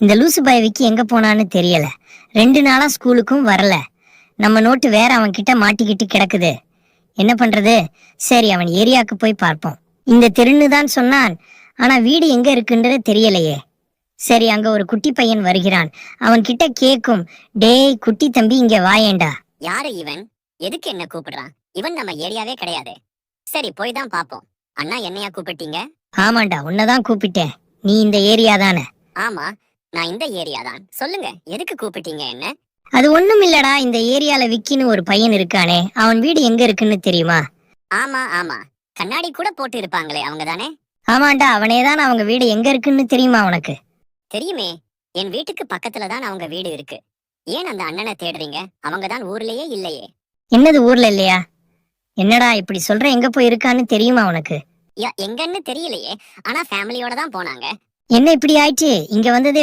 இந்த லூசு பாய் விக்கி எங்க போனான்னு தெரியல. 2 நாளா ஸ்கூலுக்கும் வரல. நம்ம நோட்டு வேற அவன் கிட்ட மாட்டிக்கிட்டு கிடக்குது. என்ன பண்றது? சரி, அவன் ஏரியாக்கு போய் பார்ப்போம். இந்த தெருன்னு தான் சொன்னான். ஆனா வீடு எங்க இருக்குன்றது தெரியலையே. சரி, அங்க ஒரு குட்டி பையன் வருகிறான். அவன் கிட்ட கேக்கும், டேய் குட்டி தம்பி, இங்க வாயேண்டா. யாரு இவன்? எதுக்கு என்ன கூப்பிடுறான்? இவன் நம்ம ஏரியாவே கிடையாது. சரி, போய் தான் பாப்போம். அண்ணா, என்னையா கூப்பிட்டீங்க? ஆமாண்டா, உன்னதான் கூப்பிட்டேன். நீ இந்த ஏரியா தானே? ஆமா, நான் இந்த ஏரியா தான். சொல்லுங்க, எதுக்கு கூப்பிட்டீங்க என்ன? அது ஒண்ணும் இல்லடா. இந்த ஏரியால விக்கின்னு ஒரு பையன் இருக்கானே, அவன் வீடு எங்க இருக்குன்னு தெரியுமா? ஆமா ஆமா, கண்ணாடி கூட போட்டு இருப்பாங்களே, அவங்க தானே? ஆமாண்டா, அவனேதான். அவங்க வீடு எங்க இருக்குன்னு தெரியுமா உனக்கு? தெரியுமே, என் வீட்டுக்கு பக்கத்துல தான் அவங்க வீடு இருக்கு. ஏன் அந்த அண்ணனை தேடுறீங்க? அவங்க தான் ஊர்லயே இல்லையே. என்னது, ஊர்ல இல்லையா? என்னடா இப்படி சொல்ற? எங்க போய் இருக்கான்னு தெரியுமா உனக்கு? எங்கன்னு தெரியலையே, ஆனா ஃபேமிலியோட தான் போனாங்க. என்ன இப்படி ஆயிடுச்சு? இங்க வந்ததே